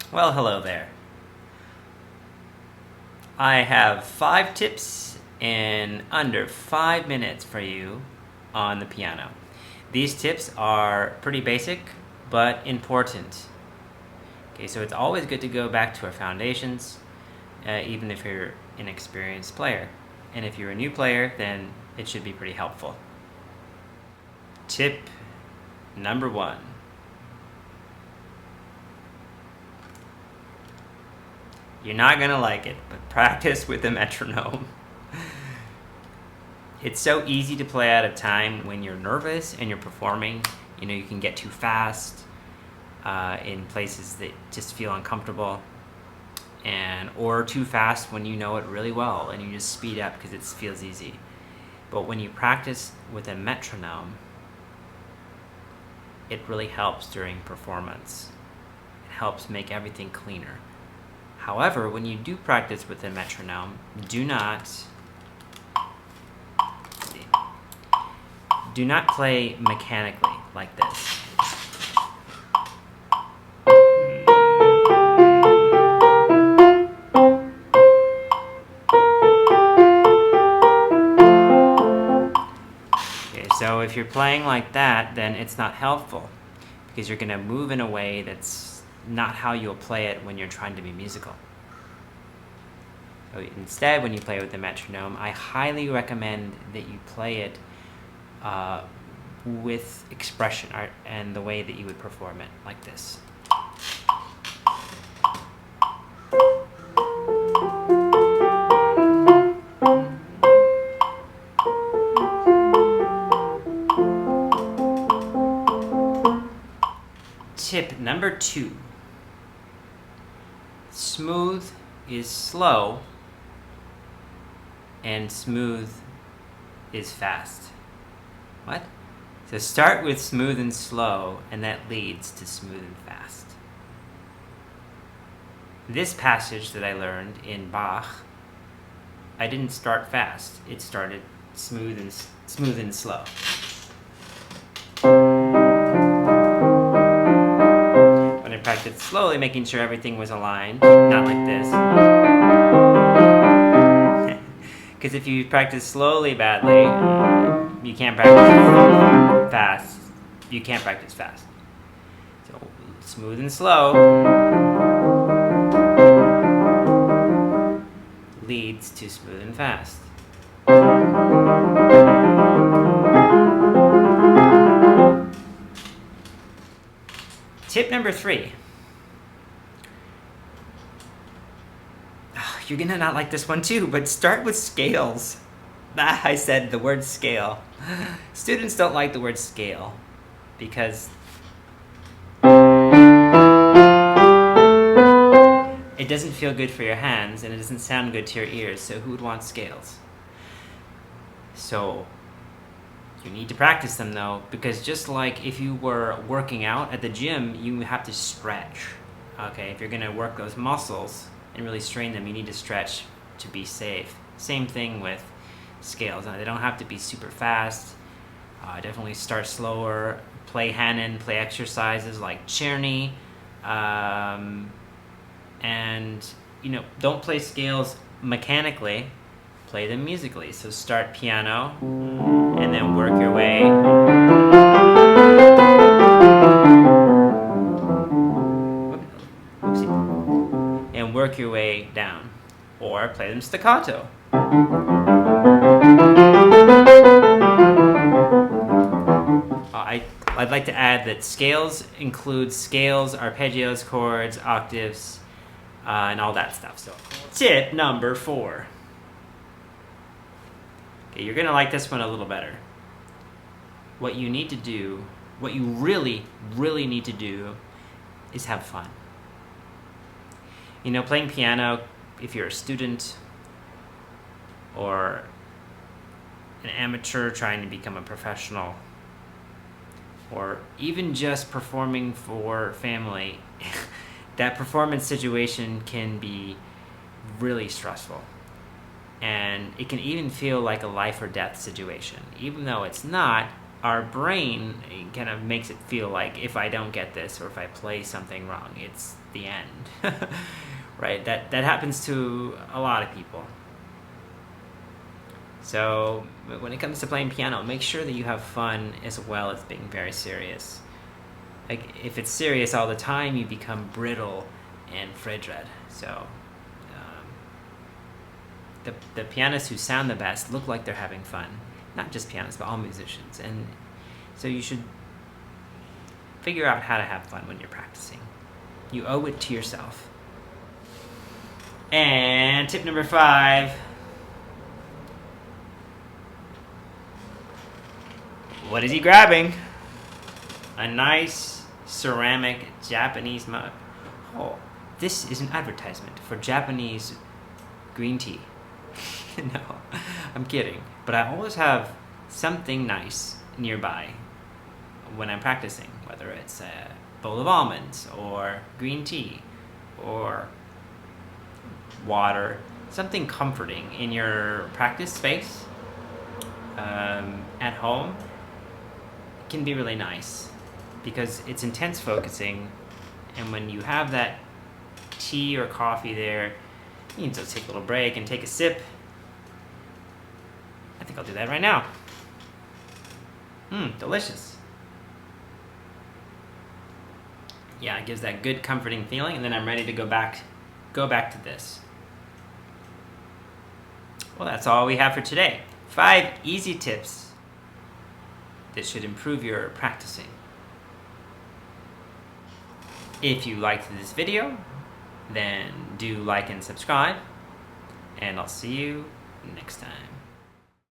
Well, hello there. I have 5 tips in under 5 minutes for you on the piano. These tips are pretty basic, but important. Okay, so it's always good to go back to our foundations, even if you're an experienced player. And if you're a new player, then it should be pretty helpful. Tip number 1. You're not gonna like it, but practice with the metronome. It's so easy to play out of time when you're nervous and you're performing. You can get too fast in places that just feel uncomfortable, or too fast when you know it really well and you just speed up because it feels easy. But when you practice with a metronome, it really helps during performance. It helps make everything cleaner. However, when you do practice with a metronome, do not play mechanically like this. Okay, so if you're playing like that, then it's not helpful because you're going to move in a way that's not how you'll play it when you're trying to be musical. So instead, when you play with the metronome, I highly recommend that you play it with expression and the way that you would perform it, like this. Tip number 2. Smooth is slow and smooth is fast. What? So start with smooth and slow, and that leads to smooth and fast. This passage that I learned in Bach, I didn't start fast. It started smooth and slow. When I practiced slowly, making sure everything was aligned, not like this. Because if you practice slowly badly, you can't practice fast. You can't practice fast. So smooth and slow leads to smooth and fast. Tip number 3. You're gonna not like this one too, but start with scales. I said the word scale. Students don't like the word scale because it doesn't feel good for your hands and it doesn't sound good to your ears, so who would want scales? So you need to practice them though, because just like if you were working out at the gym, you have to stretch. Okay, if you're gonna work those muscles and really strain them, you need to stretch to be safe. Same thing with scales. Now, they don't have to be super fast. Definitely start slower. Play Hanon, play exercises like Czerny, and don't play scales mechanically. Play them musically. So start piano, and then work your way. And work your way down, or play them staccato. I'd like to add that scales includes scales, arpeggios, chords, octaves, and all that stuff. So, tip number 4. Okay, you're gonna like this one a little better. What you really, really need to do is have fun. Playing piano, if you're a student or an amateur trying to become a professional, or even just performing for family, that performance situation can be really stressful. And it can even feel like a life or death situation. Even though it's not, our brain kind of makes it feel like if I don't get this or if I play something wrong, it's the end. Right? That happens to a lot of people. So when it comes to playing piano, make sure that you have fun as well as being very serious. Like, if it's serious all the time, you become brittle and fragile. So the pianists who sound the best look like they're having fun. Not just pianists, but all musicians. And so you should figure out how to have fun when you're practicing. You owe it to yourself. And tip number 5. What is he grabbing? A nice ceramic Japanese mug. Oh, this is an advertisement for Japanese green tea. No, I'm kidding. But I always have something nice nearby when I'm practicing, whether it's a bowl of almonds or green tea or water, something comforting in your practice space at home can be really nice because it's intense focusing, and when you have that tea or coffee there, you can just take a little break and take a sip. I think I'll do that right now. Delicious. Yeah, it gives that good comforting feeling, and then I'm ready to go back to this. Well, that's all we have for today. 5 easy tips that should improve your practicing. If you liked this video, then do like and subscribe, and I'll see you next time.